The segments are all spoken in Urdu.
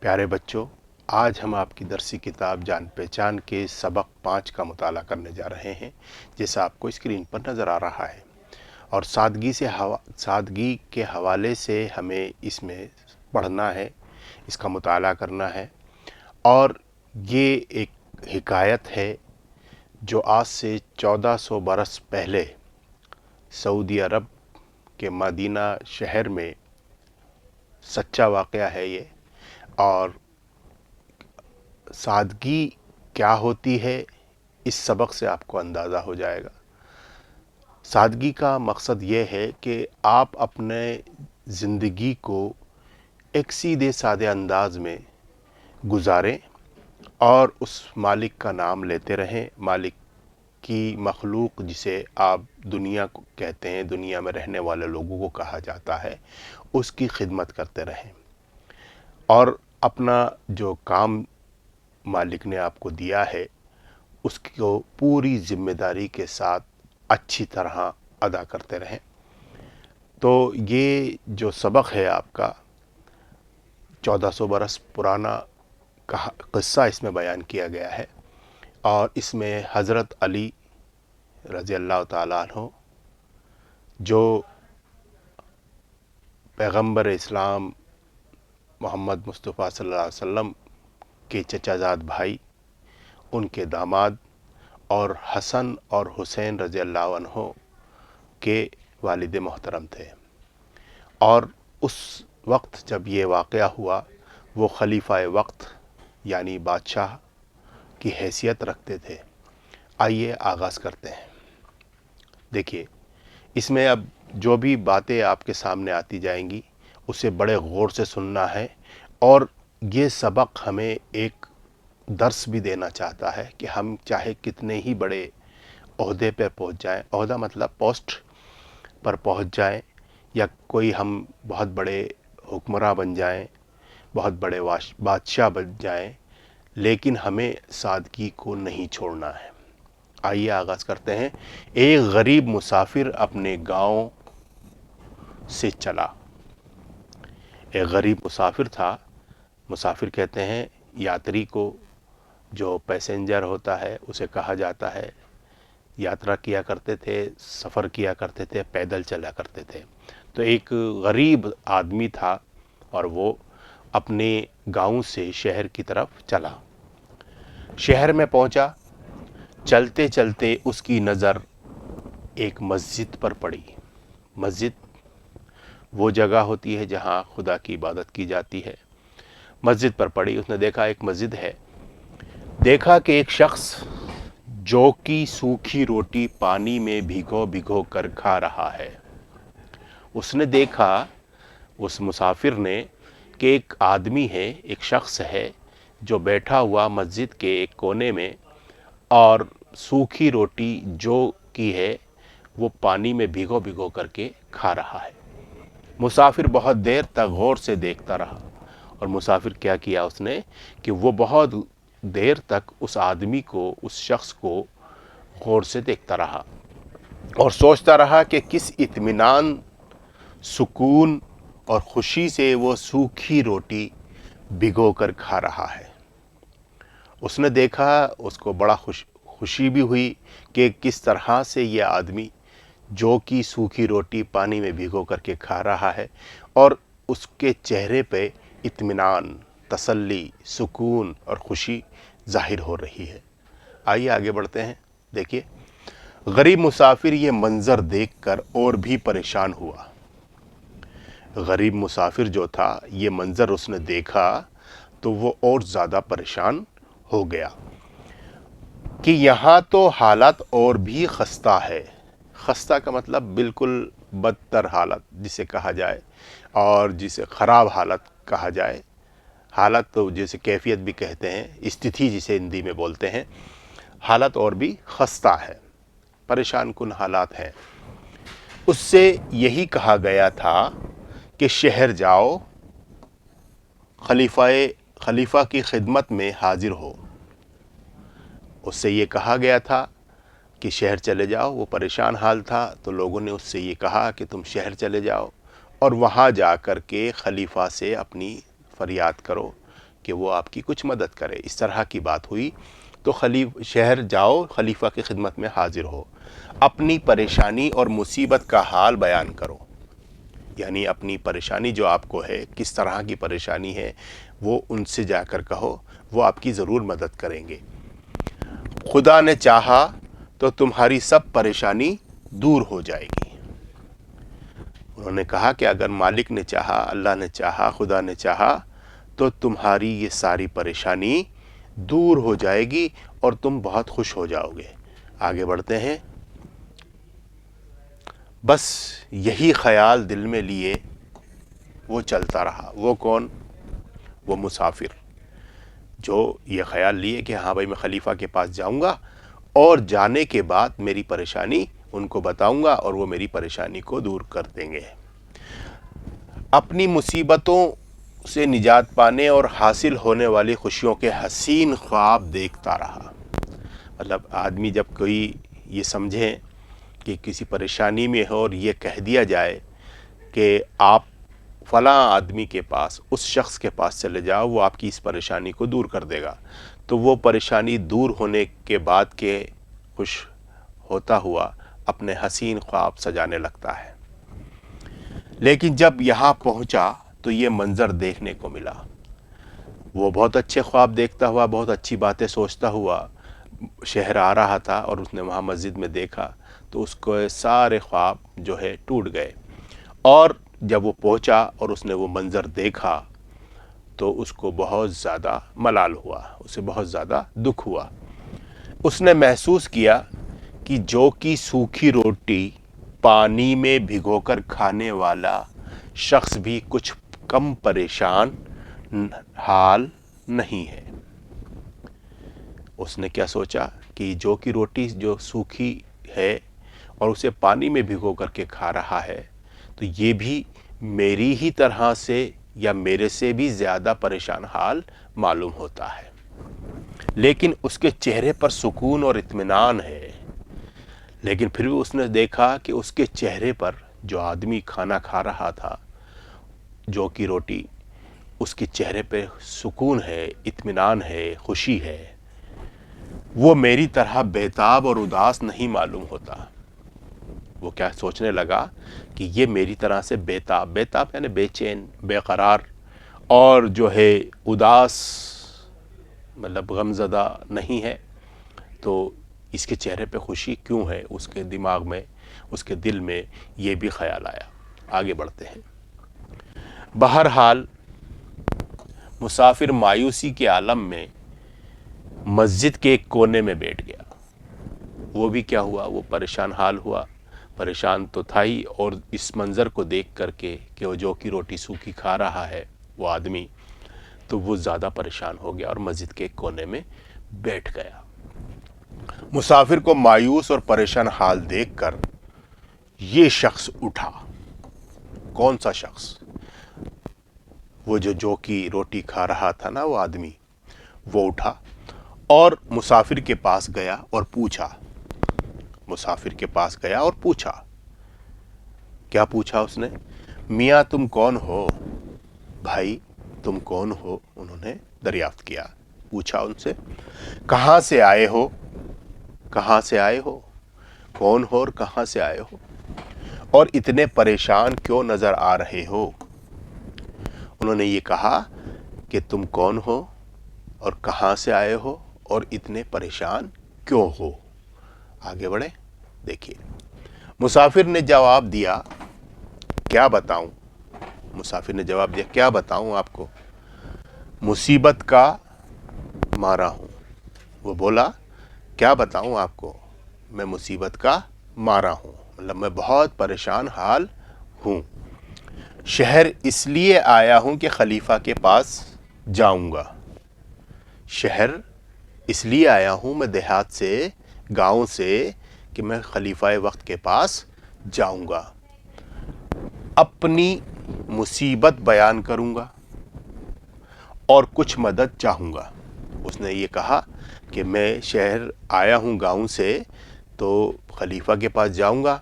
پیارے بچوں، آج ہم آپ کی درسی کتاب جان پہچان کے سبق 5 کا مطالعہ کرنے جا رہے ہیں، جیسا آپ کو اسکرین پر نظر آ رہا ہے۔ اور سادگی کے حوالے سے ہمیں اس میں پڑھنا ہے، اس کا مطالعہ کرنا ہے۔ اور یہ ایک حکایت ہے جو آج سے 1400 برس پہلے سعودی عرب کے مدینہ شہر میں سچا واقعہ ہے یہ۔ اور سادگی کیا ہوتی ہے، اس سبق سے آپ کو اندازہ ہو جائے گا۔ سادگی کا مقصد یہ ہے کہ آپ اپنے زندگی کو ایک سیدھے سادے انداز میں گزاریں اور اس مالک کا نام لیتے رہیں، مالک کی مخلوق جسے آپ دنیا کو کہتے ہیں، دنیا میں رہنے والے لوگوں کو کہا جاتا ہے، اس کی خدمت کرتے رہیں۔ اور اپنا جو کام مالک نے آپ کو دیا ہے اس کو پوری ذمہ داری کے ساتھ اچھی طرح ادا کرتے رہیں۔ تو یہ جو سبق ہے آپ کا 1400 برس پرانا قصہ اس میں بیان کیا گیا ہے، اور اس میں حضرت علی رضی اللہ تعالیٰ عنہ جو پیغمبر اسلام محمد مصطفیٰ صلی اللہ علیہ وسلم کے چچا زاد بھائی، ان کے داماد، اور حسن اور حسین رضی اللہ عنہ کے والد محترم تھے۔ اور اس وقت جب یہ واقعہ ہوا، وہ خلیفہ وقت یعنی بادشاہ کی حیثیت رکھتے تھے۔ آئیے آغاز کرتے ہیں۔ دیکھیے، اس میں اب جو بھی باتیں آپ کے سامنے آتی جائیں گی اسے بڑے غور سے سننا ہے، اور یہ سبق ہمیں ایک درس بھی دینا چاہتا ہے کہ ہم چاہے کتنے ہی بڑے عہدے پہ پہنچ جائیں، عہدہ مطلب پوسٹ پر پہنچ جائیں، یا کوئی ہم بہت بڑے حکمراں بن جائیں، بہت بڑے بادشاہ بن جائیں، لیکن ہمیں سادگی کو نہیں چھوڑنا ہے۔ آئیے آغاز کرتے ہیں۔ ایک غریب مسافر اپنے گاؤں سے چلا۔ ایک غریب مسافر تھا۔ مسافر کہتے ہیں یاتری کو، جو پیسنجر ہوتا ہے اسے کہا جاتا ہے۔ یاترا کیا کرتے تھے، سفر کیا کرتے تھے، پیدل چلا کرتے تھے۔ تو ایک غریب آدمی تھا اور وہ اپنے گاؤں سے شہر کی طرف چلا۔ شہر میں پہنچا، چلتے چلتے اس کی نظر ایک مسجد پر پڑی۔ مسجد وہ جگہ ہوتی ہے جہاں خدا کی عبادت کی جاتی ہے۔ مسجد پر پڑی، اس نے دیکھا ایک مسجد ہے۔ دیکھا کہ ایک شخص جو کی سوکھی روٹی پانی میں بھگو بھگو کر کھا رہا ہے۔ اس نے دیکھا، اس مسافر نے، کہ ایک آدمی ہے، ایک شخص ہے جو بیٹھا ہوا مسجد کے ایک کونے میں، اور سوکھی روٹی جو کی ہے وہ پانی میں بھگو بھگو کر کے کھا رہا ہے۔ مسافر بہت دیر تک غور سے دیکھتا رہا، اور مسافر کیا کیا اس نے کہ وہ بہت دیر تک اس آدمی کو، اس شخص کو غور سے دیکھتا رہا، اور سوچتا رہا کہ کس اطمینان، سکون اور خوشی سے وہ سوکھی روٹی بھگو کر کھا رہا ہے۔ اس نے دیکھا، اس کو بڑا خوشی بھی ہوئی کہ کس طرح سے یہ آدمی جو کہ سوکھی روٹی پانی میں بھگو کر کے کھا رہا ہے، اور اس کے چہرے پہ اطمینان، تسلی، سکون اور خوشی ظاہر ہو رہی ہے۔ آئیے آگے بڑھتے ہیں۔ دیکھیے، غریب مسافر یہ منظر دیکھ کر اور بھی پریشان ہوا۔ غریب مسافر جو تھا، یہ منظر اس نے دیکھا تو وہ اور زیادہ پریشان ہو گیا کہ یہاں تو حالت اور بھی خستہ ہے۔ خستہ کا مطلب بالکل بدتر حالت جسے کہا جائے، اور جسے خراب حالت کہا جائے۔ حالت تو جیسے کیفیت بھی کہتے ہیں، استھتی جسے ہندی میں بولتے ہیں۔ حالت اور بھی خستہ ہے، پریشان کن حالات ہیں۔ اس سے یہی کہا گیا تھا کہ شہر جاؤ، خلیفہ کی خدمت میں حاضر ہو۔ اس سے یہ کہا گیا تھا کہ شہر چلے جاؤ۔ وہ پریشان حال تھا، تو لوگوں نے اس سے یہ کہا کہ تم شہر چلے جاؤ، اور وہاں جا کر کے خلیفہ سے اپنی فریاد کرو کہ وہ آپ کی کچھ مدد کرے۔ اس طرح کی بات ہوئی تو شہر جاؤ، خلیفہ کی خدمت میں حاضر ہو، اپنی پریشانی اور مصیبت کا حال بیان کرو، یعنی اپنی پریشانی جو آپ کو ہے، کس طرح کی پریشانی ہے، وہ ان سے جا کر کہو، وہ آپ کی ضرور مدد کریں گے۔ خدا نے چاہا تو تمہاری سب پریشانی دور ہو جائے گی۔ انہوں نے کہا کہ اگر مالک نے چاہا، اللہ نے چاہا، خدا نے چاہا تو تمہاری یہ ساری پریشانی دور ہو جائے گی اور تم بہت خوش ہو جاؤ گے۔ آگے بڑھتے ہیں۔ بس یہی خیال دل میں لیے وہ چلتا رہا۔ وہ کون؟ وہ مسافر، جو یہ خیال لیے کہ ہاں بھائی میں خلیفہ کے پاس جاؤں گا اور جانے کے بعد میری پریشانی ان کو بتاؤں گا اور وہ میری پریشانی کو دور کر دیں گے۔ اپنی مصیبتوں سے نجات پانے اور حاصل ہونے والی خوشیوں کے حسین خواب دیکھتا رہا۔ مطلب آدمی جب کوئی یہ سمجھے کہ کسی پریشانی میں ہو اور یہ کہہ دیا جائے کہ آپ فلاں آدمی کے پاس، اس شخص کے پاس چلے جاؤ، وہ آپ کی اس پریشانی کو دور کر دے گا، تو وہ پریشانی دور ہونے کے بعد کے خوش ہوتا ہوا اپنے حسین خواب سجانے لگتا ہے۔ لیکن جب یہاں پہنچا تو یہ منظر دیکھنے کو ملا۔ وہ بہت اچھے خواب دیکھتا ہوا، بہت اچھی باتیں سوچتا ہوا شہر آ رہا تھا، اور اس نے وہاں مسجد میں دیکھا تو اس کو سارے خواب جو ہے ٹوٹ گئے۔ اور جب وہ پہنچا اور اس نے وہ منظر دیکھا تو اس کو بہت زیادہ ملال ہوا، اسے بہت زیادہ دکھ ہوا۔ اس نے محسوس کیا کہ جو کی سوکھی روٹی پانی میں بھگو کر کھانے والا شخص بھی کچھ کم پریشان حال نہیں ہے۔ اس نے کیا سوچا کہ جو کی روٹی جو سوکھی ہے اور اسے پانی میں بھگو کر کے کھا رہا ہے، تو یہ بھی میری ہی طرح سے یا میرے سے بھی زیادہ پریشان حال معلوم ہوتا ہے۔ لیکن اس کے چہرے پر سکون اور اطمینان ہے۔ لیکن پھر بھی اس نے دیکھا کہ اس کے چہرے پر جو آدمی کھانا کھا رہا تھا، جو کی روٹی، اس کے چہرے پہ سکون ہے، اطمینان ہے، خوشی ہے۔ وہ میری طرح بیتاب اور اداس نہیں معلوم ہوتا۔ وہ کیا سوچنے لگا کہ یہ میری طرح سے بیتاب یعنی بے چین، بے قرار اور جو ہے اداس، مطلب غم زدہ نہیں ہے، تو اس کے چہرے پہ خوشی کیوں ہے؟ اس کے دماغ میں، اس کے دل میں یہ بھی خیال آیا۔ آگے بڑھتے ہیں۔ بہرحال مسافر مایوسی کے عالم میں مسجد کے ایک کونے میں بیٹھ گیا۔ وہ بھی کیا ہوا؟ وہ پریشان حال ہوا۔ پریشان تو تھا ہی، اور اس منظر کو دیکھ کر کے کہ وہ جو کی روٹی سوکھی کھا رہا ہے وہ آدمی، تو وہ زیادہ پریشان ہو گیا اور مسجد کے ایک کونے میں بیٹھ گیا۔ مسافر کو مایوس اور پریشان حال دیکھ کر یہ شخص اٹھا۔ کون سا شخص؟ وہ جو کی روٹی کھا رہا تھا نا، وہ آدمی، وہ اٹھا اور مسافر کے پاس گیا اور پوچھا۔ مسافر کے پاس گیا اور پوچھا۔ کیا پوچھا اس نے؟ میاں تم کون ہو؟ بھائی تم کون ہو؟ انہوں نے دریافت کیا، پوچھا ان سے۔ کہاں سے آئے ہو؟ کہاں سے آئے ہو؟ کون ہو اور کہاں سے آئے ہو؟ اور اتنے پریشان کیوں نظر آ رہے ہو؟ انہوں نے یہ کہا کہ تم کون ہو اور کہاں سے آئے ہو اور اتنے پریشان کیوں ہو؟ آگے بڑھیں، دیکھیے۔ مسافر نے جواب دیا، کیا بتاؤں؟ مسافر نے جواب دیا، کیا بتاؤں آپ کو؟ مصیبت کا مارا ہوں۔ وہ بولا، کیا بتاؤں آپ کو؟ میں مصیبت کا مارا ہوں، مطلب میں بہت پریشان حال ہوں۔ شہر اس لیے آیا ہوں کہ خلیفہ کے پاس جاؤں گا۔ شہر اس لیے آیا ہوں، میں دیہات سے، گاؤں سے، کہ میں خلیفہ وقت کے پاس جاؤں گا، اپنی مصیبت بیان کروں گا اور کچھ مدد چاہوں گا۔ اس نے یہ کہا کہ میں شہر آیا ہوں گاؤں سے، تو خلیفہ کے پاس جاؤں گا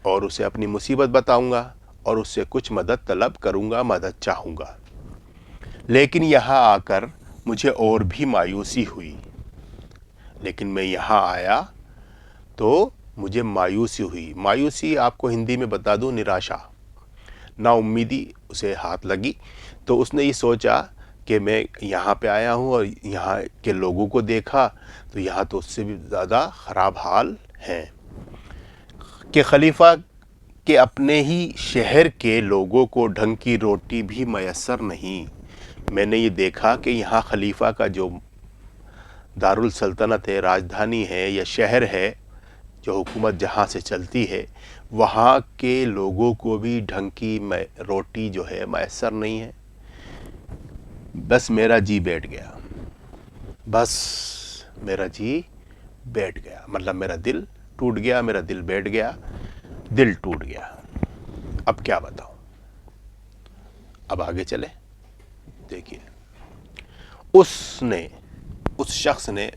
اور اسے اپنی مصیبت بتاؤں گا اور اس سے کچھ مدد طلب کروں گا، مدد چاہوں گا۔ لیکن یہاں آ کر مجھے اور بھی مایوسی ہوئی، لیکن میں یہاں آیا تو مجھے مایوسی ہوئی. مایوسی آپ کو ہندی میں بتا دوں، نراشا، نا امیدی اسے ہاتھ لگی. تو اس نے یہ سوچا کہ میں یہاں پہ آیا ہوں اور یہاں کے لوگوں کو دیکھا تو یہاں تو اس سے بھی زیادہ خراب حال ہیں، کہ خلیفہ کہ اپنے ہی شہر کے لوگوں کو ڈھنگ کی روٹی بھی میسر نہیں. میں نے یہ دیکھا کہ یہاں خلیفہ کا جو دارالسلطنت ہے، راجدھانی ہے یا شہر ہے، جو حکومت جہاں سے چلتی ہے، وہاں کے لوگوں کو بھی ڈھنگ کی روٹی جو ہے میسر نہیں ہے. بس میرا جی بیٹھ گیا، بس میرا جی بیٹھ گیا، مطلب میرا دل ٹوٹ گیا، میرا دل بیٹھ گیا، دل ٹوٹ گیا. اب کیا بتاؤں، اب آگے چلے. دیکھیے، اس شخص نے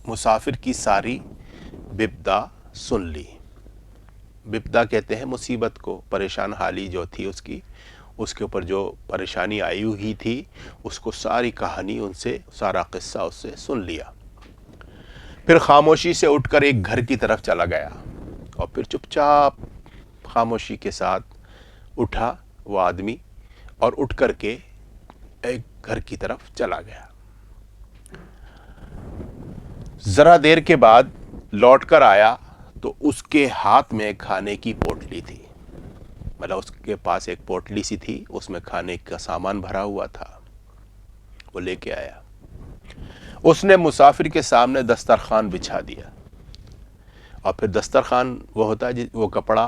مسافر کی ساری بپدا سن لی. بپدا کہتے ہیں مصیبت کو، پریشان حالی جو تھی اس کے اوپر جو پریشانی آئی ہوئی تھی، اس کو ساری کہانی ان سے، سارا قصہ اس سے سن لیا. پھر خاموشی سے اٹھ کر ایک گھر کی طرف چلا گیا، اور پھر چپ چاپ خاموشی کے ساتھ اٹھا وہ آدمی، اور اٹھ کر کے ایک گھر کی طرف چلا گیا. ذرا دیر کے بعد لوٹ کر آیا تو اس کے ہاتھ میں کھانے کی پوٹلی تھی. مطلب اس کے پاس ایک پوٹلی سی تھی، اس میں کھانے کا سامان بھرا ہوا تھا، وہ لے کے آیا. اس نے مسافر کے سامنے دسترخوان بچھا دیا. اور پھر دسترخوان وہ ہوتا ہے وہ کپڑا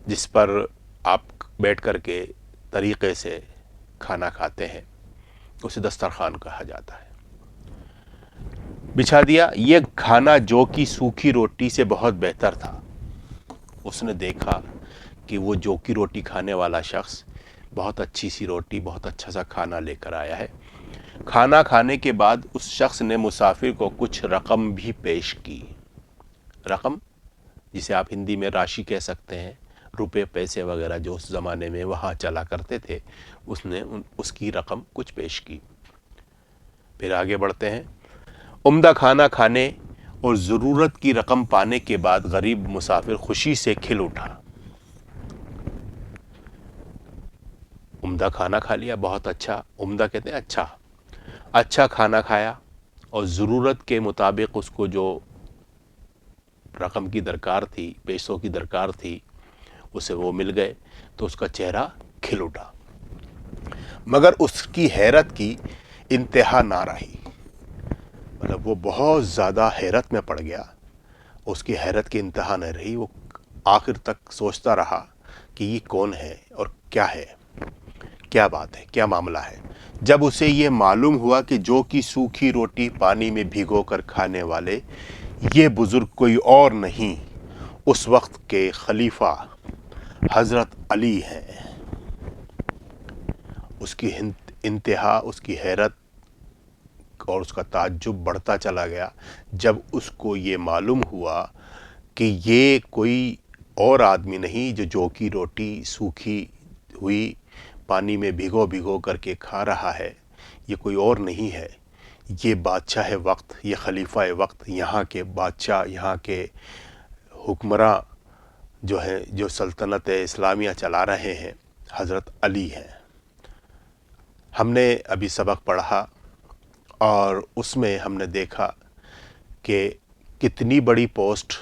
جس پر آپ بیٹھ کر کے طریقے سے کھانا کھاتے ہیں، اسے دسترخوان کہا جاتا ہے. بچھا دیا. یہ کھانا جو کہ سوکھی روٹی سے بہت بہتر تھا. اس نے دیکھا کہ وہ جو کی روٹی کھانے والا شخص بہت اچھی سی روٹی، بہت اچھا سا کھانا لے کر آیا ہے. کھانا کھانے کے بعد اس شخص نے مسافر کو کچھ رقم بھی پیش کی. رقم جسے آپ ہندی میں راشی کہہ سکتے ہیں، روپے پیسے وغیرہ جو اس زمانے میں وہاں چلا کرتے تھے، اس نے اس کی رقم کچھ پیش کی. پھر آگے بڑھتے ہیں. عمدہ کھانا کھانے اور ضرورت کی رقم پانے کے بعد غریب مسافر خوشی سے کھل اٹھا. عمدہ کھانا کھا لیا، بہت اچھا، عمدہ کہتے ہیں اچھا کھانا کھایا، اور ضرورت کے مطابق اس کو جو رقم کی درکار تھی، پیسوں کی درکار تھی، اسے وہ مل گئے، تو اس کا چہرہ کھل اٹھا. مگر اس کی حیرت کی انتہا نہ رہی. مطلب وہ بہت زیادہ حیرت میں پڑ گیا، اس کی حیرت کی انتہا نہ رہی. وہ آخر تک سوچتا رہا کہ یہ کون ہے اور کیا ہے، کیا بات ہے، کیا معاملہ ہے. جب اسے یہ معلوم ہوا کہ جو کی سوکھی روٹی پانی میں بھگو کر کھانے والے یہ بزرگ کوئی اور نہیں، اس وقت کے خلیفہ حضرت علی ہیں. اس کی انتہا، اس کی حیرت اور اس کا تعجب بڑھتا چلا گیا جب اس کو یہ معلوم ہوا کہ یہ کوئی اور آدمی نہیں جو کی روٹی سوکھی ہوئی پانی میں بھگو کر کے کھا رہا ہے. یہ کوئی اور نہیں ہے، یہ بادشاہ وقت، یہ خلیفہ وقت، یہاں کے بادشاہ، یہاں کے حکمراں جو ہیں، جو سلطنت اسلامیہ چلا رہے ہیں، حضرت علی ہیں. ہم نے ابھی سبق پڑھا اور اس میں ہم نے دیکھا کہ کتنی بڑی پوسٹ،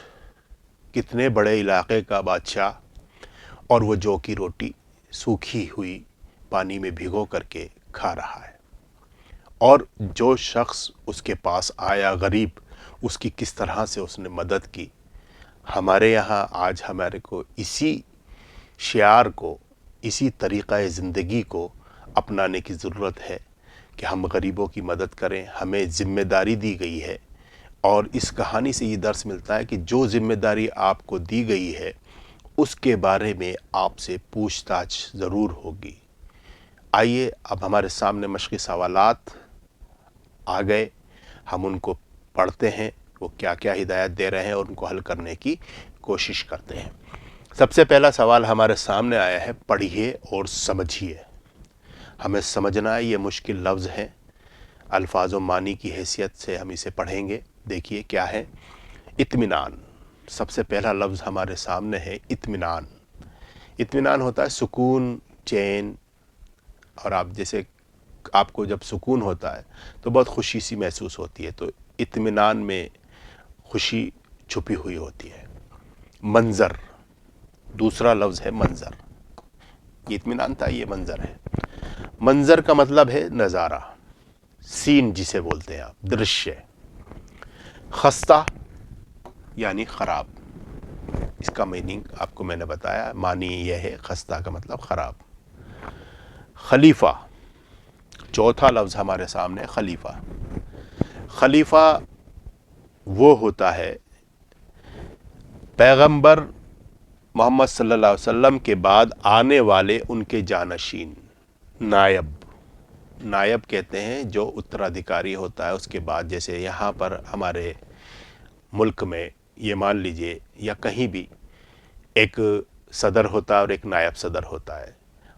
کتنے بڑے علاقے کا بادشاہ، اور وہ جو کی روٹی سوکھی ہوئی پانی میں بھگو کر کے کھا رہا ہے. اور جو شخص اس کے پاس آیا غریب، اس کی کس طرح سے اس نے مدد کی. ہمارے یہاں آج ہمارے کو اسی شعار کو، اسی طریقہ زندگی کو اپنانے کی ضرورت ہے کہ ہم غریبوں کی مدد کریں. ہمیں ذمہ داری دی گئی ہے، اور اس کہانی سے یہ درس ملتا ہے کہ جو ذمہ داری آپ کو دی گئی ہے اس کے بارے میں آپ سے پوچھ تاچھ ضرور ہوگی. آئیے اب ہمارے سامنے مشقی سوالات آ گئے، ہم ان کو پڑھتے ہیں، وہ کیا کیا ہدایت دے رہے ہیں، اور ان کو حل کرنے کی کوشش کرتے ہیں. سب سے پہلا سوال ہمارے سامنے آیا ہے، پڑھیے اور سمجھیے. ہمیں سمجھنا ہے، یہ مشکل لفظ ہیں، الفاظ و معنی کی حیثیت سے ہم اسے پڑھیں گے۔ دیکھیے کیا ہے۔ اطمینان، سب سے پہلا لفظ ہمارے سامنے ہے اطمینان۔ اطمینان ہوتا ہے سکون، چین، اور آپ کو جب سکون ہوتا ہے تو بہت خوشی سی محسوس ہوتی ہے، تو اطمینان میں خوشی چھپی ہوئی ہوتی ہے۔ منظر، دوسرا لفظ ہے منظر۔ یہ اطمینان تھا، یہ منظر ہے۔ منظر کا مطلب ہے نظارہ، سین جسے بولتے ہیں آپ، درشیہ۔ خستہ یعنی خراب، اس کا میننگ آپ کو میں نے بتایا، معنی یہ ہے، خستہ کا مطلب خراب۔ خلیفہ، چوتھا لفظ ہمارے سامنے خلیفہ۔ خلیفہ وہ ہوتا ہے پیغمبر محمد صلی اللہ علیہ وسلم کے بعد آنے والے ان کے جانشین، نائب۔ نائب کہتے ہیں جو اترادھیکاری ہوتا ہے اس کے بعد، جیسے یہاں پر ہمارے ملک میں یہ مان لیجئے یا کہیں بھی ایک صدر ہوتا ہے اور ایک نائب صدر ہوتا ہے،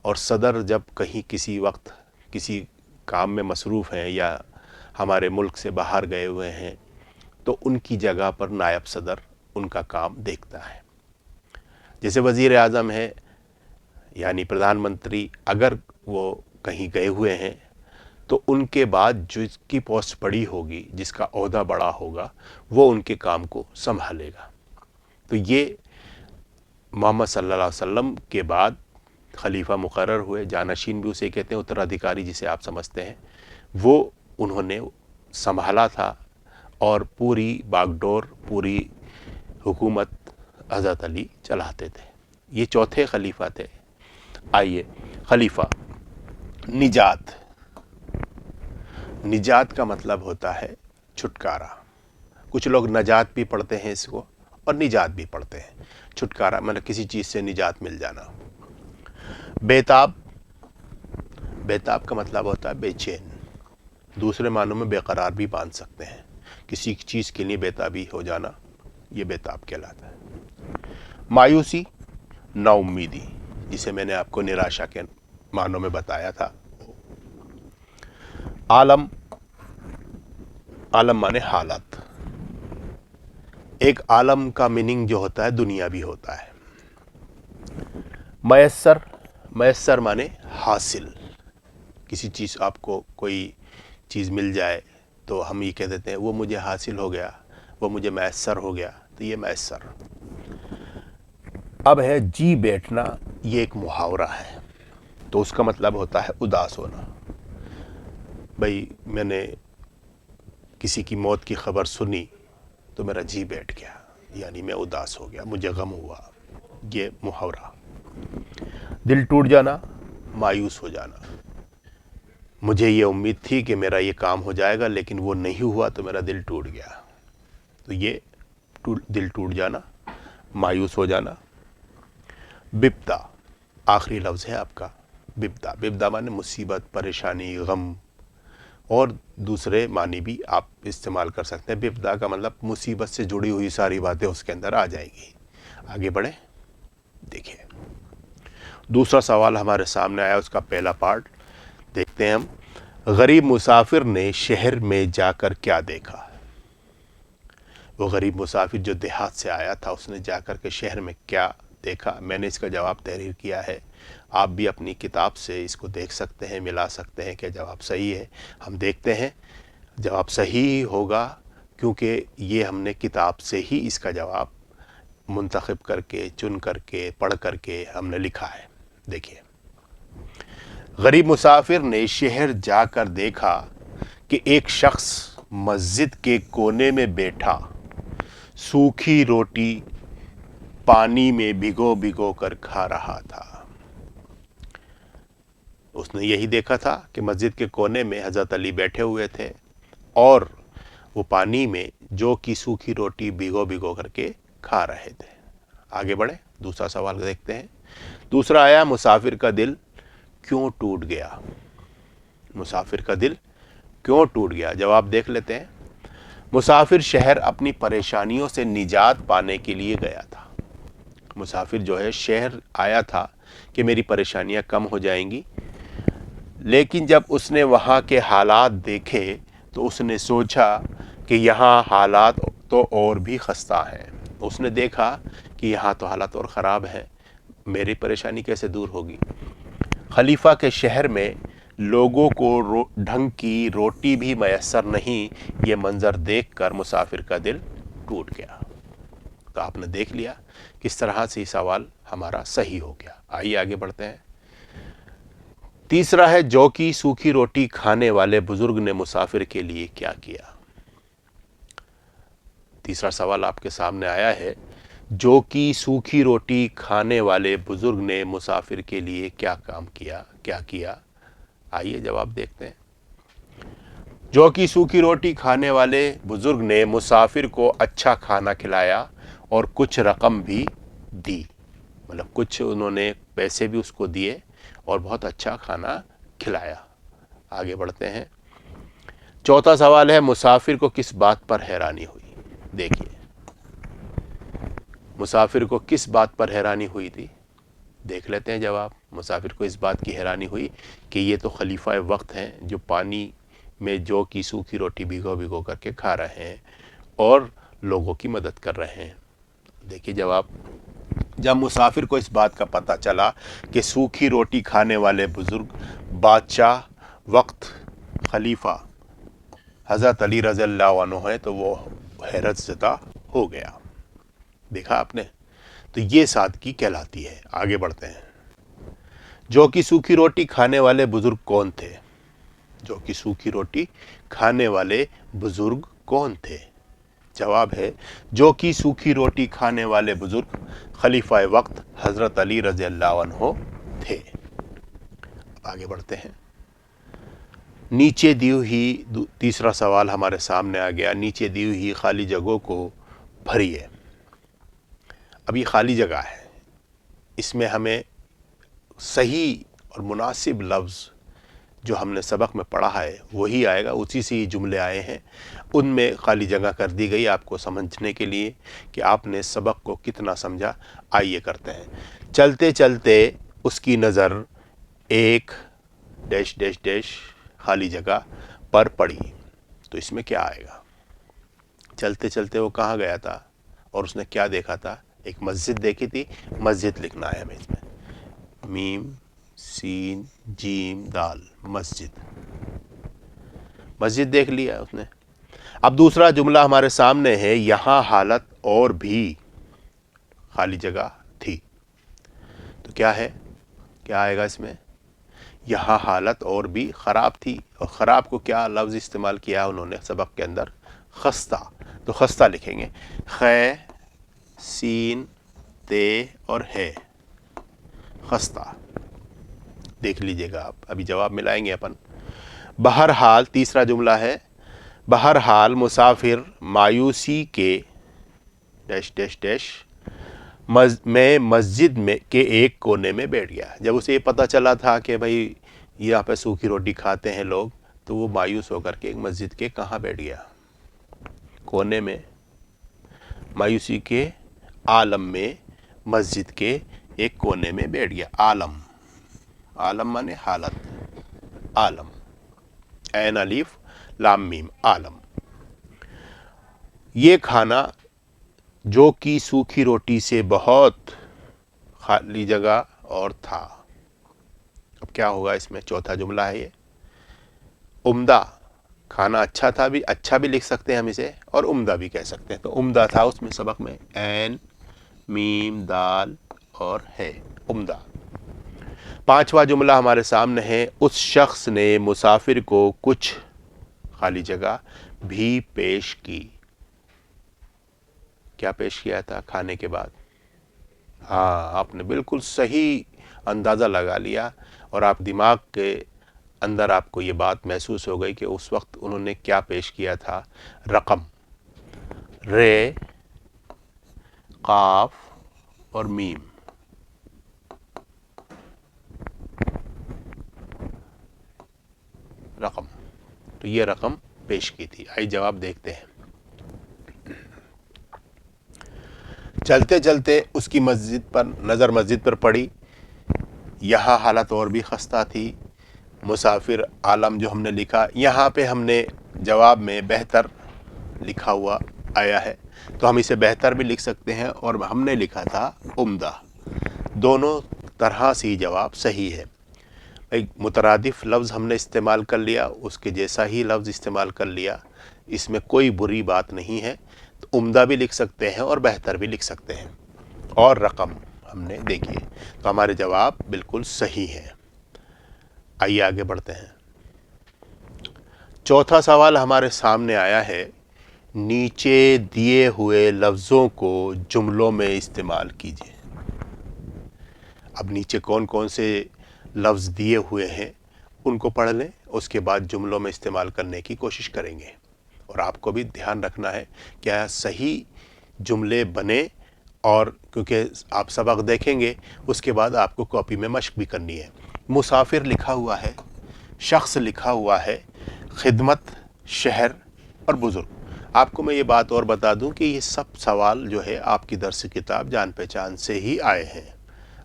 اور صدر جب کہیں کسی وقت کسی کام میں مصروف ہیں یا ہمارے ملک سے باہر گئے ہوئے ہیں تو ان کی جگہ پر نائب صدر ان کا کام دیکھتا ہے۔ جیسے وزیر اعظم ہے یعنی پردھان منتری، اگر وہ کہیں گئے ہوئے ہیں تو ان کے بعد جس کی پوسٹ بڑی ہوگی، جس کا عہدہ بڑا ہوگا، وہ ان کے کام کو سنبھالے گا۔ تو یہ محمد صلی اللہ علیہ وسلم کے بعد خلیفہ مقرر ہوئے، جانشین بھی اسے کہتے ہیں، اترادھیکاری جسے آپ سمجھتے ہیں، وہ انہوں نے سنبھالا تھا، اور پوری باغ ڈور، پوری حکومت حضرت علی چلاتے تھے۔ یہ چوتھے خلیفہ تھے۔ آئیے، خلیفہ۔ نجات، نجات کا مطلب ہوتا ہے چھٹکارا۔ کچھ لوگ نجات بھی پڑھتے ہیں اس کو، اور نجات بھی پڑھتے ہیں۔ چھٹکارا مطلب کسی چیز سے نجات مل جانا۔ بیتاب، بیتاب کا مطلب ہوتا ہے بے چین، دوسرے معنوں میں بے قرار بھی باندھ سکتے ہیں۔ کسی چیز کے لیے بیتابی ہو جانا، یہ بیتاب کہلاتا ہے۔ مایوسی، نا امیدی، جسے میں نے آپ کو نراشا کے معنوں میں بتایا تھا۔ عالم، عالم مانے حالت۔ ایک عالم کا میننگ جو ہوتا ہے دنیا بھی ہوتا ہے۔ میسر، میسر مانے حاصل، کسی چیز آپ کو کوئی چیز مل جائے تو ہم یہ کہہ دیتے ہیں وہ مجھے حاصل ہو گیا، وہ مجھے میسر ہو گیا، تو یہ میسر۔ اب ہے جی بیٹھنا، یہ ایک محاورہ ہے، تو اس کا مطلب ہوتا ہے اداس ہونا۔ بھئی میں نے کسی کی موت کی خبر سنی تو میرا جی بیٹھ گیا، یعنی میں اداس ہو گیا، مجھے غم ہوا، یہ محاورہ۔ دل ٹوٹ جانا، مایوس ہو جانا، مجھے یہ امید تھی کہ میرا یہ کام ہو جائے گا لیکن وہ نہیں ہوا تو میرا دل ٹوٹ گیا، تو یہ دل ٹوٹ جانا، مایوس ہو جانا۔ بپتا، آخری لفظ ہے آپ کا، بپتا۔ بپتا مانے مصیبت، پریشانی، غم، اور دوسرے معنی بھی آپ استعمال کر سکتے ہیں۔ بپتا کا مطلب مصیبت سے جڑی ہوئی ساری باتیں اس کے اندر آ جائیں گی۔ آگے بڑھیں، دیکھیں دوسرا سوال ہمارے سامنے آیا، اس کا پہلا پارٹ دیکھتے ہیں ہم۔ غریب مسافر نے شہر میں جا کر کیا دیکھا؟ وہ غریب مسافر جو دیہات سے آیا تھا، اس نے جا کر کے شہر میں کیا دیکھا؟ میں نے اس کا جواب تحریر کیا ہے، آپ بھی اپنی کتاب سے اس کو دیکھ سکتے ہیں، ملا سکتے ہیں کہ جواب صحیح ہے۔ ہم دیکھتے ہیں جواب صحیح ہوگا، کیونکہ یہ ہم نے کتاب سے ہی اس کا جواب منتخب کر کے، چن کر کے، پڑھ کر کے ہم نے لکھا ہے۔ دیکھیے، غریب مسافر نے شہر جا کر دیکھا کہ ایک شخص مسجد کے کونے میں بیٹھا سوکھی روٹی پانی میں بھگو بھگو کر کھا رہا تھا۔ اس نے یہی دیکھا تھا کہ مسجد کے کونے میں حضرت علی بیٹھے ہوئے تھے اور وہ پانی میں جو کی سوکھی روٹی بھگو بھگو کر کے کھا رہے تھے۔ آگے بڑھیں، دوسرا سوال دیکھتے ہیں۔ دوسرا آیا، مسافر کا دل کیوں ٹوٹ گیا؟ مسافر کا دل کیوں ٹوٹ گیا؟ جواب دیکھ لیتے ہیں۔ مسافر شہر اپنی پریشانیوں سے نجات پانے کے لیے گیا تھا۔ مسافر جو ہے شہر آیا تھا کہ میری پریشانیاں کم ہو جائیں گی، لیکن جب اس نے وہاں کے حالات دیکھے تو اس نے سوچا کہ یہاں حالات تو اور بھی خستہ ہیں. اس نے دیکھا کہ یہاں تو حالات اور خراب ہیں، میری پریشانی کیسے دور ہوگی. خلیفہ کے شہر میں لوگوں کو ڈھنگ کی روٹی بھی میسر نہیں. یہ منظر دیکھ کر مسافر کا دل ٹوٹ گیا. تو آپ نے دیکھ لیا کس طرح سے یہ سوال ہمارا صحیح ہو گیا. آئیے آگے بڑھتے ہیں. تیسرا ہے جو کی سوکھی روٹی کھانے والے بزرگ نے مسافر کے لیے کیا کیا. تیسرا سوال آپ کے سامنے آیا ہے، جو کی سوکھی روٹی کھانے والے بزرگ نے مسافر کے لیے کیا کام کیا، کیا کیا. آئیے جواب دیکھتے ہیں. جو کی سوکھی روٹی کھانے والے بزرگ نے مسافر کو اچھا کھانا کھلایا اور کچھ رقم بھی دی. مطلب کچھ انہوں نے پیسے بھی اس کو دیے اور بہت اچھا کھانا کھلایا. آگے بڑھتے ہیں. چوتھا سوال ہے، مسافر کو کس بات پر حیرانی ہوئی. دیکھیے مسافر کو کس بات پر حیرانی ہوئی تھی. دیکھ لیتے ہیں جواب. مسافر کو اس بات کی حیرانی ہوئی کہ یہ تو خلیفہ وقت ہیں جو پانی میں جو کی سوکھی روٹی بھگو بھگو کر کے کھا رہے ہیں اور لوگوں کی مدد کر رہے ہیں. دیکھیے جواب. جب مسافر کو اس بات کا پتہ چلا کہ سوکھی روٹی کھانے والے بزرگ بادشاہ وقت خلیفہ حضرت علی رضی اللہ عنہ ہے تو وہ حیرت زدہ ہو گیا. دیکھا آپ نے. تو یہ سادگی کہلاتی ہے. آگے بڑھتے ہیں. جو کی سوکھی روٹی کھانے والے بزرگ کون تھے. جو کی سوکھی روٹی کھانے والے بزرگ کون تھے. جواب ہے، جو کی سوکھی روٹی کھانے والے بزرگ خلیفہ وقت حضرت علی رضی اللہ عنہ تھے. آگے بڑھتے ہیں. نیچے دی ہوئی تیسرا سوال ہمارے سامنے آ گیا. نیچے دی ہوئی خالی جگہوں کو بھریے. اب یہ خالی جگہ ہے، اس میں ہمیں صحیح اور مناسب لفظ جو ہم نے سبق میں پڑھا ہے وہی آئے گا. اسی سے ہی جملے آئے ہیں. ان میں خالی جگہ کر دی گئی آپ کو سمجھنے کے لیے کہ آپ نے سبق کو کتنا سمجھا. آئیے کرتے ہیں. چلتے چلتے اس کی نظر ایک ڈیش ڈیش ڈیش خالی جگہ پر پڑی. تو اس میں کیا آئے گا. چلتے چلتے وہ کہاں گیا تھا اور اس نے کیا دیکھا تھا. ایک مسجد دیکھی تھی. مسجد لکھنا ہے ہمیں اس میں. میم سین جیم دال. مسجد. مسجد دیکھ لیا اس نے. اب دوسرا جملہ ہمارے سامنے ہے، یہاں حالت اور بھی خالی جگہ تھی. تو کیا ہے، کیا آئے گا اس میں. یہاں حالت اور بھی خراب تھی. اور خراب کو کیا لفظ استعمال کیا انہوں نے سبق کے اندر. خستہ. تو خستہ لکھیں گے. خے سین تے اور ہے. خستہ. دیکھ لیجئے گا آپ. ابھی جواب ملائیں گے اپن. بہرحال تیسرا جملہ ہے، بہرحال مسافر مایوسی کے ڈیش ڈیش ڈیش میں مسجد میں کے ایک کونے میں بیٹھ گیا. جب اسے یہ پتہ چلا تھا کہ بھائی یہاں پہ سوکھی روٹی کھاتے ہیں لوگ، تو وہ مایوس ہو کر کے ایک مسجد کے کہاں بیٹھ گیا. کونے میں. مایوسی کے عالم میں مسجد کے ایک کونے میں بیٹھ گیا. عالم. عالم مانے حالت. عالم. عین الف لام میم. عالم. یہ کھانا جو کی سوکھی روٹی سے بہت خالی جگہ اور تھا. اب کیا ہوگا اس میں. چوتھا جملہ ہے یہ. عمدہ. کھانا اچھا تھا بھی، اچھا بھی لکھ سکتے ہیں ہم اسے اور عمدہ بھی کہہ سکتے ہیں. تو عمدہ تھا اس میں سبق میں. عین میم دال اور ہے. عمدہ. پانچواں جملہ ہمارے سامنے ہے، اس شخص نے مسافر کو کچھ خالی جگہ بھی پیش کی. کیا پیش کیا تھا کھانے کے بعد. ہاں آپ نے بالکل صحیح اندازہ لگا لیا اور آپ دماغ کے اندر آپ کو یہ بات محسوس ہو گئی کہ اس وقت انہوں نے کیا پیش کیا تھا. رقم. رے قاف اور میم. رقم. تو یہ رقم پیش کی تھی. آئیے جواب دیکھتے ہیں. چلتے چلتے اس کی نظر مسجد پر پڑی. یہاں حالت اور بھی خستہ تھی. مسافر عالم جو ہم نے لکھا، یہاں پہ ہم نے جواب میں بہتر لکھا ہوا آیا ہے، تو ہم اسے بہتر بھی لکھ سکتے ہیں، اور ہم نے لکھا تھا عمدہ۔ دونوں طرح سے جواب صحیح ہے۔ ایک مترادف لفظ ہم نے استعمال کر لیا، اس کے جیسا ہی لفظ استعمال کر لیا، اس میں کوئی بری بات نہیں ہے۔ تو عمدہ بھی لکھ سکتے ہیں اور بہتر بھی لکھ سکتے ہیں، اور رقم ہم نے دیکھیے، تو ہمارے جواب بالکل صحیح ہیں۔ آئیے آگے بڑھتے ہیں۔ چوتھا سوال ہمارے سامنے آیا ہے، نیچے دیے ہوئے لفظوں کو جملوں میں استعمال کیجیے۔ اب نیچے کون کون سے لفظ دیے ہوئے ہیں ان کو پڑھ لیں، اس کے بعد جملوں میں استعمال کرنے کی کوشش کریں گے، اور آپ کو بھی دھیان رکھنا ہے کیا صحیح جملے بنے، اور کیونکہ آپ سبق دیکھیں گے اس کے بعد آپ کو کاپی میں مشق بھی کرنی ہے۔ مسافر لکھا ہوا ہے، شخص لکھا ہوا ہے، خدمت، شہر اور بزرگ۔ آپ کو میں یہ بات اور بتا دوں کہ یہ سب سوال جو ہے آپ کی درس کتاب جان پہچان سے ہی آئے ہیں۔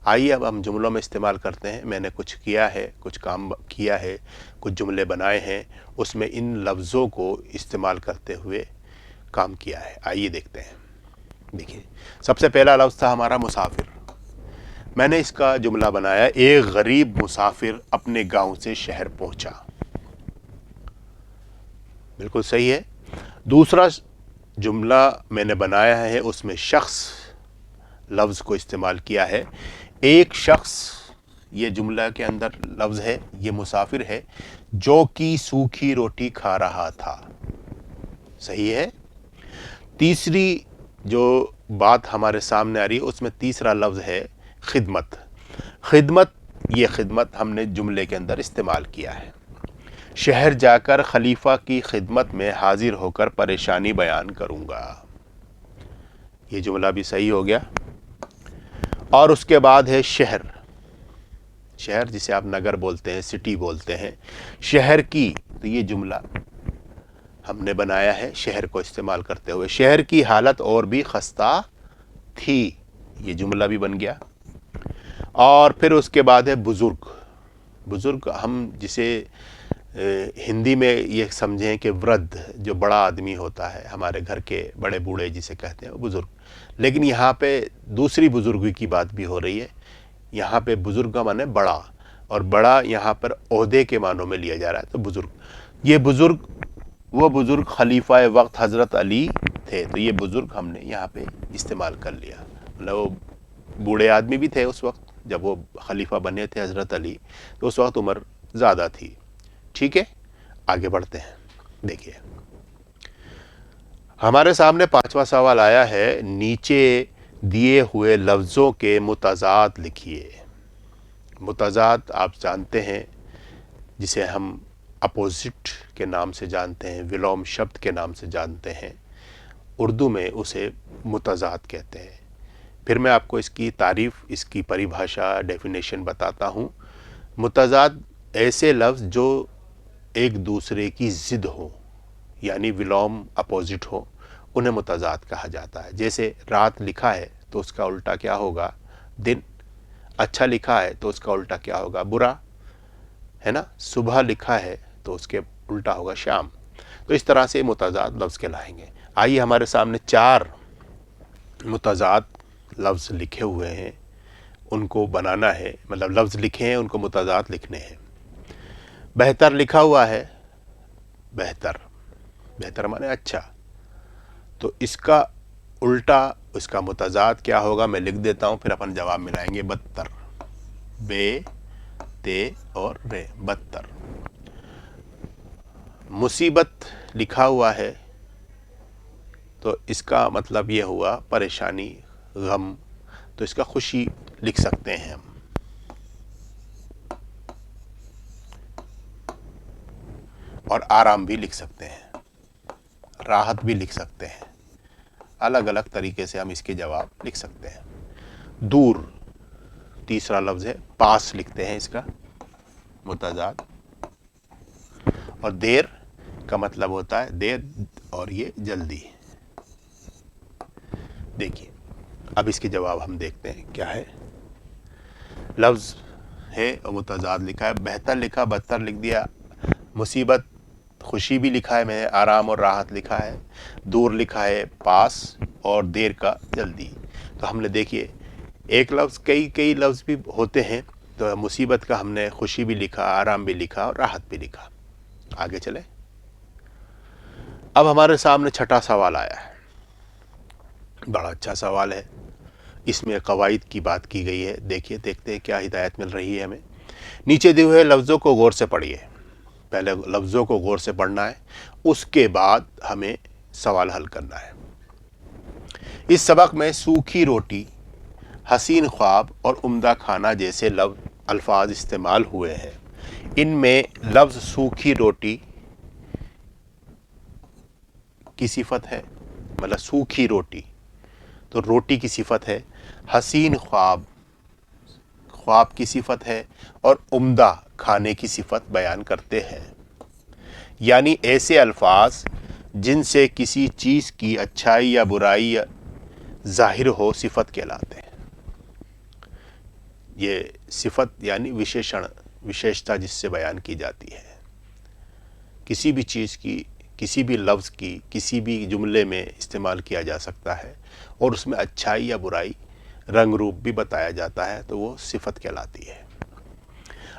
آئیے اب ہم جملوں میں استعمال کرتے ہیں۔ میں نے کچھ کیا ہے، کچھ کام کیا ہے، کچھ جملے بنائے ہیں، اس میں ان لفظوں کو استعمال کرتے ہوئے کام کیا ہے۔ آئیے دیکھتے ہیں۔ دیکھیے، سب سے پہلا لفظ تھا ہمارا مسافر۔ میں نے اس کا جملہ بنایا، ایک غریب مسافر اپنے گاؤں سے شہر پہنچا۔ بالکل صحیح ہے۔ دوسرا جملہ میں نے بنایا ہے، اس میں شخص لفظ کو استعمال کیا ہے۔ ایک شخص، یہ جملہ کے اندر لفظ ہے، یہ مسافر ہے، جو کہ سوکھی روٹی کھا رہا تھا۔ صحیح ہے۔ تیسری جو بات ہمارے سامنے آ رہی ہے، اس میں تیسرا لفظ ہے خدمت۔ خدمت، یہ خدمت ہم نے جملے کے اندر استعمال کیا ہے۔ شہر جا کر خلیفہ کی خدمت میں حاضر ہو کر پریشانی بیان کروں گا۔ یہ جملہ بھی صحیح ہو گیا۔ اور اس کے بعد ہے شہر۔ شہر جسے آپ نگر بولتے ہیں، سٹی بولتے ہیں، شہر کی، تو یہ جملہ ہم نے بنایا ہے شہر کو استعمال کرتے ہوئے۔ شہر کی حالت اور بھی خستہ تھی، یہ جملہ بھی بن گیا۔ اور پھر اس کے بعد ہے بزرگ۔ بزرگ ہم جسے ہندی میں یہ سمجھیں کہ ورد، جو بڑا آدمی ہوتا ہے، ہمارے گھر کے بڑے بوڑھے جسے کہتے ہیں، وہ بزرگ۔ لیکن یہاں پہ دوسری بزرگی کی بات بھی ہو رہی ہے۔ یہاں پہ بزرگ کا معنی بڑا، اور بڑا یہاں پر عہدے کے معنوں میں لیا جا رہا ہے، تو بزرگ۔ یہ بزرگ، وہ بزرگ خلیفہ وقت حضرت علی تھے، تو یہ بزرگ ہم نے یہاں پہ استعمال کر لیا۔ مطلب وہ بوڑھے آدمی بھی تھے اس وقت جب وہ خلیفہ بنے تھے حضرت علی، تو اس وقت عمر زیادہ تھی۔ ٹھیک ہے، آگے بڑھتے ہیں۔ دیکھیے، ہمارے سامنے پانچواں سوال آیا ہے، نیچے دیے ہوئے لفظوں کے متضاد لکھیے۔ متضاد آپ جانتے ہیں، جسے ہم اپوزٹ کے نام سے جانتے ہیں، ولوم شبد کے نام سے جانتے ہیں، اردو میں اسے متضاد کہتے ہیں۔ پھر میں آپ کو اس کی تعریف، اس کی پریبھاشا، ڈیفینیشن بتاتا ہوں۔ متضاد ایسے لفظ جو ایک دوسرے کی ضد ہو، یعنی ولوم اپوزٹ ہو، انہیں متضاد کہا جاتا ہے۔ جیسے رات لکھا ہے تو اس کا الٹا کیا ہوگا؟ دن۔ اچھا لکھا ہے تو اس کا الٹا کیا ہوگا؟ برا، ہے نا؟ صبح لکھا ہے تو اس کے الٹا ہوگا شام۔ تو اس طرح سے متضاد لفظ کہلائیں گے۔ آئیے، ہمارے سامنے 4 متضاد لفظ لکھے ہوئے ہیں، ان کو بنانا ہے، مطلب لفظ لکھے ہیں، ان کو متضاد لکھنے ہیں۔ بہتر لکھا ہوا ہے، بہتر، بہتر مانے اچھا، تو اس کا الٹا، اس کا متضاد کیا ہوگا؟ میں لکھ دیتا ہوں، پھر اپن جواب ملائیں گے۔ بدتر، بے، تے اور رے، بدتر۔ مصیبت لکھا ہوا ہے تو اس کا مطلب یہ ہوا پریشانی، غم، تو اس کا خوشی لکھ سکتے ہیں ہم۔ اور آرام بھی لکھ سکتے ہیں، راحت بھی لکھ سکتے ہیں۔ الگ الگ طریقے سے ہم اس کے جواب لکھ سکتے ہیں۔ دور تیسرا لفظ ہے، پاس لکھتے ہیں اس کا متضاد۔ اور دیر کا مطلب ہوتا ہے دیر، اور یہ جلدی۔ دیکھیے، اب اس کے جواب ہم دیکھتے ہیں کیا ہے۔ لفظ ہے اور متضاد لکھا ہے، بہتر لکھا بدتر لکھ دیا، مصیبت خوشی بھی لکھا ہے میں نے، آرام اور راحت لکھا ہے، دور لکھا ہے پاس اور دیر کا جلدی۔ تو ہم نے دیکھیے ایک لفظ کئی لفظ بھی ہوتے ہیں، تو مصیبت کا ہم نے خوشی بھی لکھا، آرام بھی لکھا اور راحت بھی لکھا۔ آگے چلیں، اب ہمارے سامنے چھٹا سوال آیا ہے، بڑا اچھا سوال ہے، اس میں قواعد کی بات کی گئی ہے۔ دیکھتے ہیں کیا ہدایت مل رہی ہے ہمیں۔ نیچے دیے ہوئے لفظوں کو غور سے پڑھیے، پہلے لفظوں کو غور سے پڑھنا ہے، اس کے بعد ہمیں سوال حل کرنا ہے۔ اس سبق میں سوکھی روٹی، حسین خواب اور عمدہ کھانا جیسے الفاظ استعمال ہوئے ہیں۔ ان میں لفظ سوکھی روٹی کی صفت ہے، مطلب سوکھی روٹی تو روٹی کی صفت ہے، حسین خواب خواب کی صفت ہے، اور عمدہ کھانے کی صفت بیان کرتے ہیں۔ یعنی ایسے الفاظ جن سے کسی چیز کی اچھائی یا برائی ظاہر ہو صفت کہلاتے ہیں۔ یہ صفت یعنی وشیشتا جس سے بیان کی جاتی ہے، کسی بھی چیز کی، کسی بھی لفظ کی، کسی بھی جملے میں استعمال کیا جا سکتا ہے اور اس میں اچھائی یا برائی رنگ روپ بھی بتایا جاتا ہے، تو وہ صفت کہلاتی ہے۔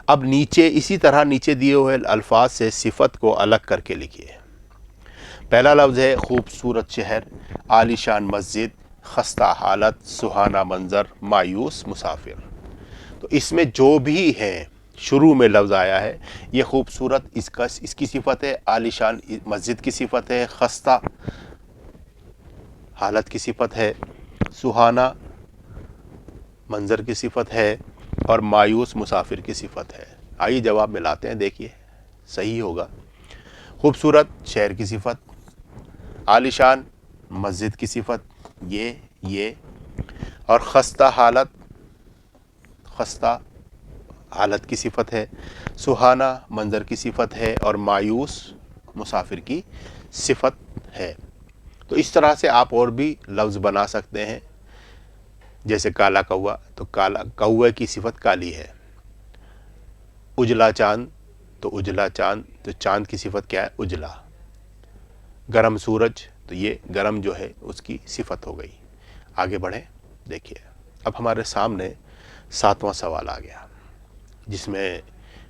اب اسی طرح نیچے دیے ہوئے الفاظ سے صفت کو الگ کر کے لکھیے۔ پہلا لفظ ہے خوبصورت شہر، عالیشان مسجد، خستہ حالت، سہانا منظر، مایوس مسافر۔ تو اس میں جو بھی ہیں شروع میں لفظ آیا ہے، یہ خوبصورت اس کی صفت ہے، عالیشان مسجد کی صفت ہے، خستہ حالت کی صفت ہے، سہانا منظر کی صفت ہے، اور مایوس مسافر کی صفت ہے۔ آئیے جواب ملاتے ہیں، دیکھیے صحیح ہوگا۔ خوبصورت شہر کی صفت، عالیشان مسجد کی صفت یہ اور خستہ حالت کی صفت ہے، سہانا منظر کی صفت ہے، اور مایوس مسافر کی صفت ہے۔ تو اس طرح سے آپ اور بھی لفظ بنا سکتے ہیں، جیسے کالا کوا، تو کوے کی صفت کالی ہے۔ اجلا چاند، تو چاند کی صفت کیا ہے؟ اجلا۔ گرم سورج، تو یہ گرم جو ہے اس کی صفت ہو گئی۔ آگے بڑھیں، دیکھیے اب ہمارے سامنے 7واں سوال آ گیا، جس میں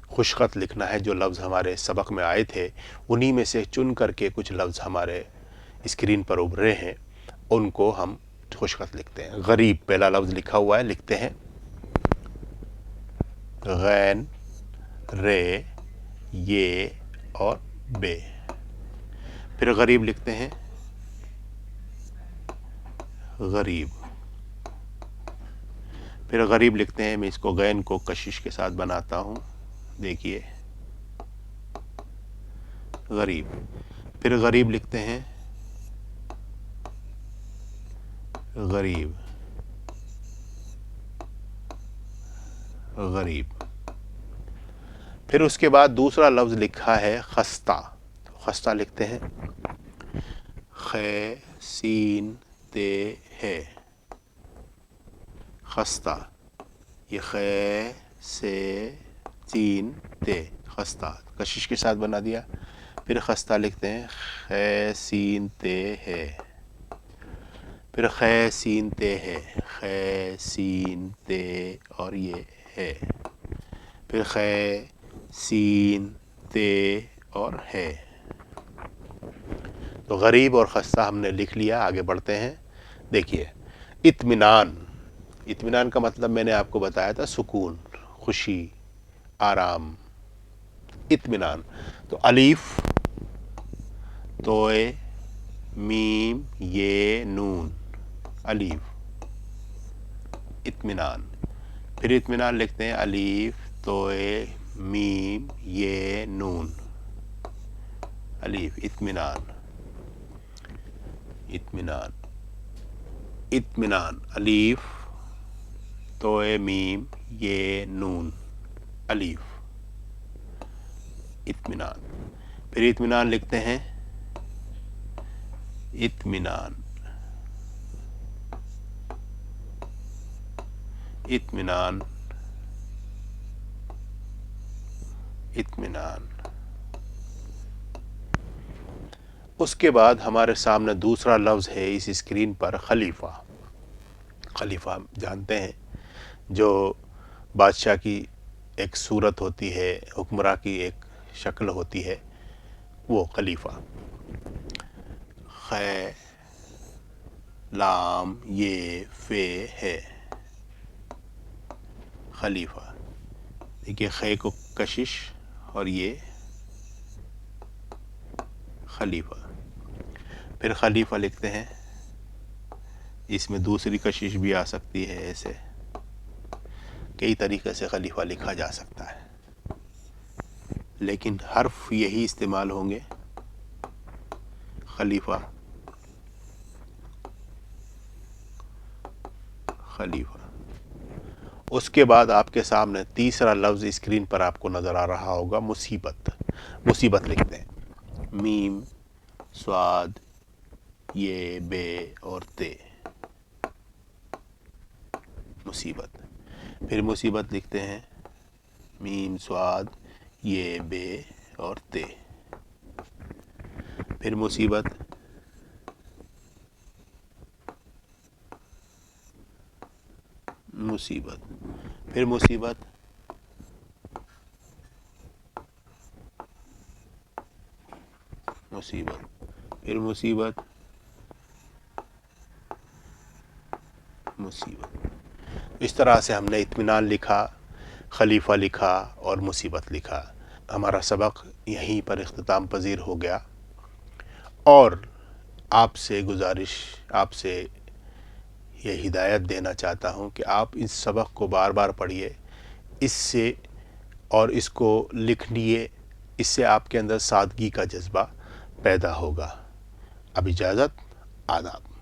خوشخط لکھنا ہے۔ جو لفظ ہمارے سبق میں آئے تھے انہی میں سے چن کر کے کچھ لفظ ہمارے اسکرین پر ابھرے ہیں، ان کو ہم خوشخط لکھتے ہیں۔ غریب پہلا لفظ لکھا ہوا ہے، لکھتے ہیں غین، رے، یہ اور بے۔ پھر غریب لکھتے ہیں غریب، پھر غریب لکھتے ہیں، میں اس کو غین کو کشش کے ساتھ بناتا ہوں، دیکھیے غریب۔ پھر غریب لکھتے ہیں غریب، غریب۔ پھر اس کے بعد دوسرا لفظ لکھا ہے خستہ، خستہ لکھتے ہیں خے سین تے ہے، خستہ، یہ خے سے سین تے، خستہ کشش کے ساتھ بنا دیا۔ پھر خستہ لکھتے ہیں خے سین تے ہے، پھر خے سین تے ہے، خے سین تے اور یہ ہے، پھر خے سین تے اور ہے۔ تو غریب اور خستہ ہم نے لکھ لیا، آگے بڑھتے ہیں۔ دیکھیے اطمینان، اطمینان کا مطلب میں نے آپ کو بتایا تھا سکون، خوشی، آرام، اطمینان۔ تو الف، توئے، میم، یہ، نون، الف، اطمینان۔ پھر اطمینان لکھتے ہیں الف، توئے، میم، یہ، نون، الف، اطمینان، اطمینان، اطمینان، الف، توئے، میم، یہ، نون، الف، اطمینان۔ پھر اطمینان لکھتے ہیں اطمینان، اطمینان، اطمینان۔ اس کے بعد ہمارے سامنے دوسرا لفظ ہے اس اسکرین پر خلیفہ۔ خلیفہ جانتے ہیں جو بادشاہ کی ایک صورت ہوتی ہے، حکمراں کی ایک شکل ہوتی ہے، وہ خلیفہ۔ خے لام یہ فے ہے، خلیفہ۔ دیکھیے خے کو کشش اور یہ خلیفہ۔ پھر خلیفہ لکھتے ہیں، اس میں دوسری کشش بھی آ سکتی ہے، ایسے کئی طریقے سے خلیفہ لکھا جا سکتا ہے، لیکن حرف یہی استعمال ہوں گے، خلیفہ، خلیفہ۔ اس کے بعد آپ کے سامنے تیسرا لفظ اسکرین پر آپ کو نظر آ رہا ہوگا، مصیبت۔ مصیبت لکھتے ہیں، میم صاد یہ بے اور تے، مصیبت۔ پھر مصیبت لکھتے ہیں، میم صاد یہ بے اور تے۔ پھر مصیبت، مصیبت۔ پھر مصیبت، مصیبت۔ پھر مصیبت، مصیبت۔ اس طرح سے ہم نے اطمینان لکھا، خلیفہ لکھا اور مصیبت لکھا۔ ہمارا سبق یہیں پر اختتام پذیر ہو گیا، اور آپ سے گزارش، آپ سے یہ ہدایت دینا چاہتا ہوں کہ آپ اس سبق کو بار بار پڑھیے، اس سے اور اس کو لکھیے، اس سے آپ کے اندر سادگی کا جذبہ پیدا ہوگا۔ اب اجازت، آداب۔